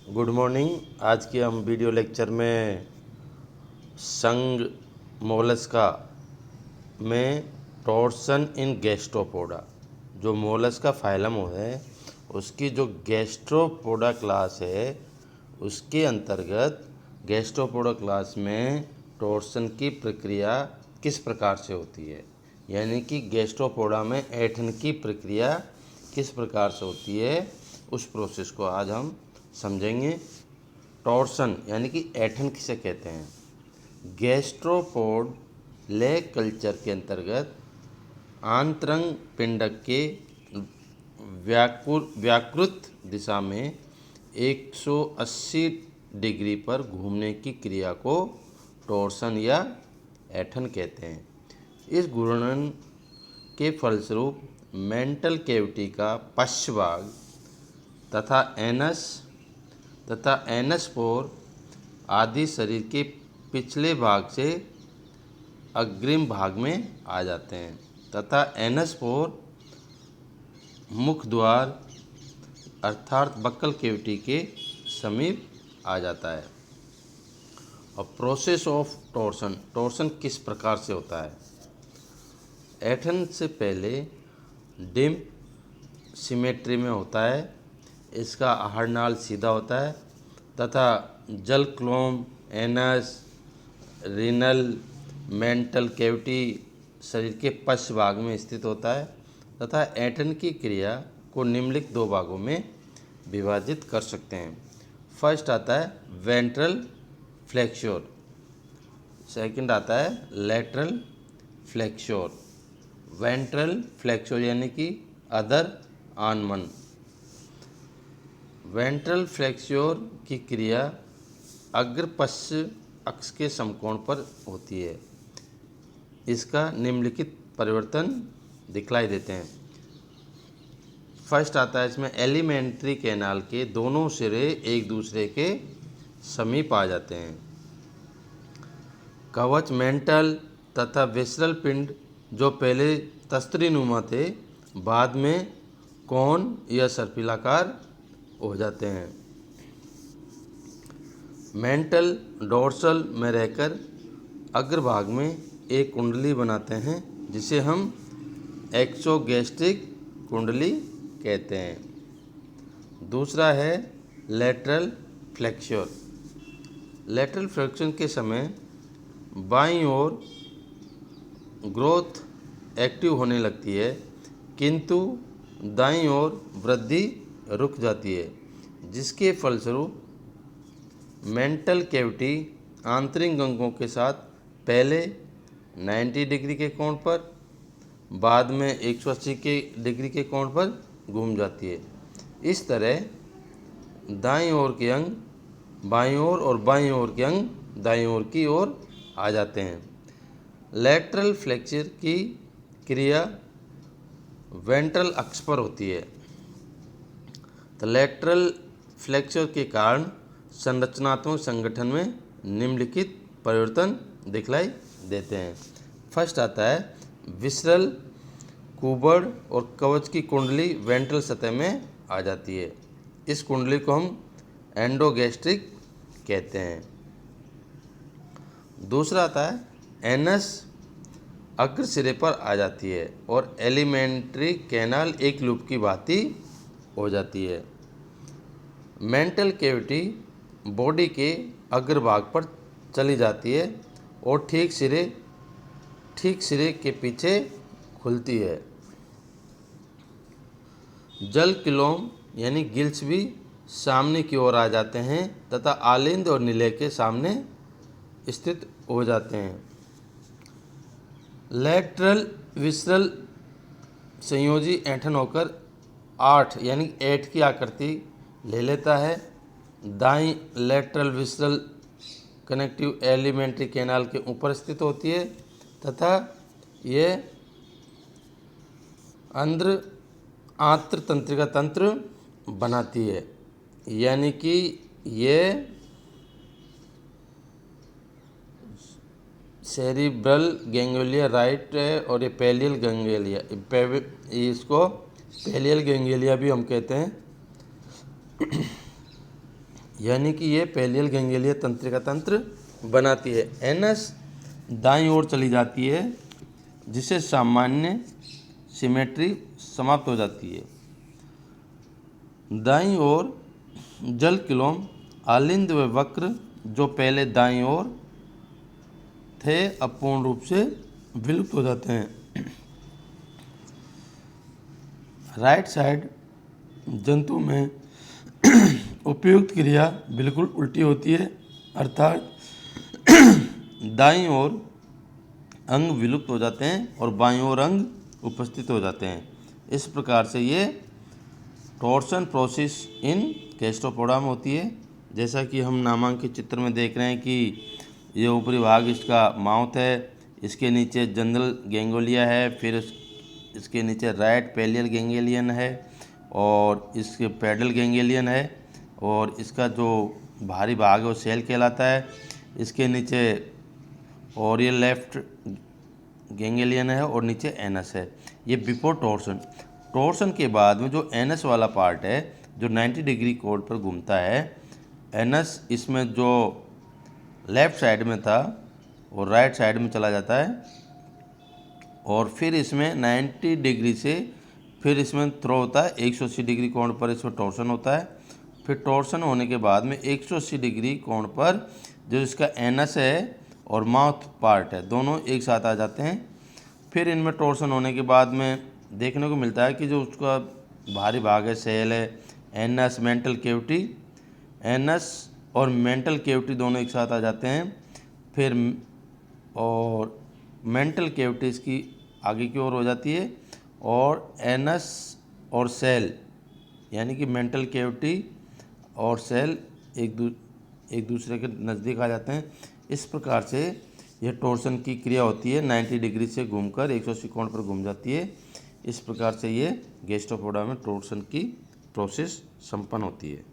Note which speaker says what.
Speaker 1: Good morning. आज के हम वीडियो लेक्चर में संघ मोलस्का में टॉर्सन इन गैस्ट्रोपोडा, जो मोलस्का फाइलम है उसकी जो गैस्ट्रोपोडा क्लास है उसके अंतर्गत गैस्ट्रोपोडा क्लास में टॉर्सन की प्रक्रिया किस प्रकार से होती है, यानी कि गैस्ट्रोपोडा में ऐंठन की प्रक्रिया किस प्रकार से होती है, उस प्रोसेस को आज हम समझेंगे। टॉर्सन यानी कि ऐंठन किसे कहते हैं। गैस्ट्रोपोड लेग कल्चर के अंतर्गत आंतरंग पिंडक के व्याकृत दिशा में 180 डिग्री पर घूमने की क्रिया को टॉर्सन या ऐंठन कहते हैं। इस घूर्णन के फलस्वरूप मेंटल कैविटी का पश्च भाग तथा एनस पोर आदि शरीर के पिछले भाग से अग्रिम भाग में आ जाते हैं तथा एनस पोर मुख द्वार अर्थात बक्कल कैविटी के समीप आ जाता है। और प्रोसेस ऑफ टॉर्सन किस प्रकार से होता है। ऐंठन से पहले डिम्प सिमेट्री में होता है। इसका आहारनाल सीधा होता है तथा जल क्लोम, एनस, रीनल, मेंटल कैविटी शरीर के पश्च भाग में स्थित होता है तथा ऐंठन की क्रिया को निम्नलिखित दो भागों में विभाजित कर सकते हैं। फर्स्ट आता है वेंट्रल फ्लेक्स्योर, सेकंड आता है लैटरल फ्लेक्स्योर। वेंट्रल फ्लेक्स्योर यानी कि अधर आनमन। वेंट्रल फ्लेक्स्योर की क्रिया अग्र पश्च अक्ष के समकोण पर होती है। इसका निम्नलिखित परिवर्तन दिखलाई देते हैं। फर्स्ट आता है इसमें एलिमेंट्री कैनाल के दोनों सिरे एक दूसरे के समीप आ जाते हैं। कवच मेंटल तथा विसरल पिंड जो पहले तस्तरीनुमा थे बाद में कोन या सर्पिलाकार हो जाते हैं। मेंटल डोर्सल में रहकर अग्रभाग में एक कुंडली बनाते हैं जिसे हम एक्सोगैस्ट्रिक कुंडली कहते हैं। दूसरा है लैटरल फ्लेक्स्योर। लैटरल फ्लेक्शन के समय बाईं ओर ग्रोथ एक्टिव होने लगती है किंतु दाईं ओर वृद्धि रुक जाती है, जिसके फलस्वरूप मेंटल कैविटी आंतरिक अंगों के साथ पहले 90 डिग्री के कोण पर बाद में 180 डिग्री के कोण पर घूम जाती है। इस तरह दाईं ओर के अंग बाईं ओर और बाईं ओर के अंग दाईं ओर की ओर आ जाते हैं। लैटरल फ्लेक्चर की क्रिया वेंट्रल अक्ष पर होती है। तो लैटरल फ्लेक्चर के कारण संरचनात्मक संगठन में निम्नलिखित परिवर्तन दिखलाई देते हैं। फर्स्ट आता है विसरल कुबड़ और कवच की कुंडली वेंट्रल सतह में आ जाती है। इस कुंडली को हम एंडोगैस्ट्रिक कहते हैं। दूसरा आता है एनस अग्र सिरे पर आ जाती है और एलिमेंट्री कैनाल एक लूप की भांति हो जाती है। मेंटल कैविटी बॉडी के अग्रभाग पर चली जाती है और ठीक सिरे के पीछे खुलती है। जल क्लोम यानी गिल्स भी सामने की ओर आ जाते हैं तथा आलिंद और निलय के सामने स्थित हो जाते हैं। लैटरल विसरल संयोजी ऐंठन होकर 8 यानी 8 की आकृति ले लेता है। दाईं lateral visceral connective alimentary canal के ऊपर स्थित होती है तथा ये आंत्र तंत्रिका तंत्र बनाती है, यानी कि ये सेरिब्रल गैंग्लिया राइट है और ये पैलियल गैंग्लिया, इसको पैलियल गैंग्लिया भी हम कहते हैं। यानी कि ये पैलियल गैंग्लिया तंत्रिका तंत्र बनाती है। एनस दाईं ओर चली जाती है जिससे सामान्य सिमेट्री समाप्त हो जाती है। दाईं ओर जल किलोम आलिंद व वक्र जो पहले दाईं ओर थे अब पूर्ण रूप से विलुप्त हो जाते हैं। राइट साइड जंतु में उपयुक्त क्रिया बिल्कुल उल्टी होती है, अर्थात दाईं ओर अंग विलुप्त हो जाते हैं और बाईं ओर अंग उपस्थित हो जाते हैं। इस प्रकार से ये टॉर्सन प्रोसेस इन गैस्ट्रोपोडा में होती है। जैसा कि हम नामांकित चित्र में देख रहे हैं कि ये ऊपरी भाग इसका माउथ है, इसके नीचे जनरल गैंग्लिया है, फिर इसके नीचे राइट पैलियल गैंग्लियन है और इसके पेडल गैंग्लियन है और इसका जो भारी भाग है वो सेल कहलाता है। इसके नीचे ओरियल लेफ्ट गैंग्लियन है और नीचे एनस है। ये बिफोर टॉर्सन। टॉर्सन के बाद में जो एनस वाला पार्ट है जो 90 डिग्री कोण पर घूमता है, एनस इसमें जो लेफ़्ट साइड में था और राइट साइड में चला जाता है और फिर इसमें 90 डिग्री से फिर इसमें थ्रो होता है 180 डिग्री कोण पर, इसमें टॉर्सन होता है। फिर टॉर्सन होने के बाद में 180 डिग्री कोण पर जो इसका एनस है और माउथ पार्ट है दोनों एक साथ आ जाते हैं। फिर इनमें टॉर्सन होने के बाद में देखने को मिलता है कि जो उसका भारी भाग है सेल है, एनस मेंटल कैविटी, एनस और मेंटल कैविटी दोनों एक साथ आ जाते हैं। फिर और मेंटल कैविटी इसकी आगे की ओर हो जाती है और एनस और सेल यानी कि मेंटल कैविटी और सेल एक दूसरे के नज़दीक आ जाते हैं। इस प्रकार से यह टॉर्सन की क्रिया होती है, 90 डिग्री से घूमकर 180 कोण पर घूम जाती है। इस प्रकार से ये गैस्ट्रोपोडा में टॉर्सन की प्रोसेस संपन्न होती है।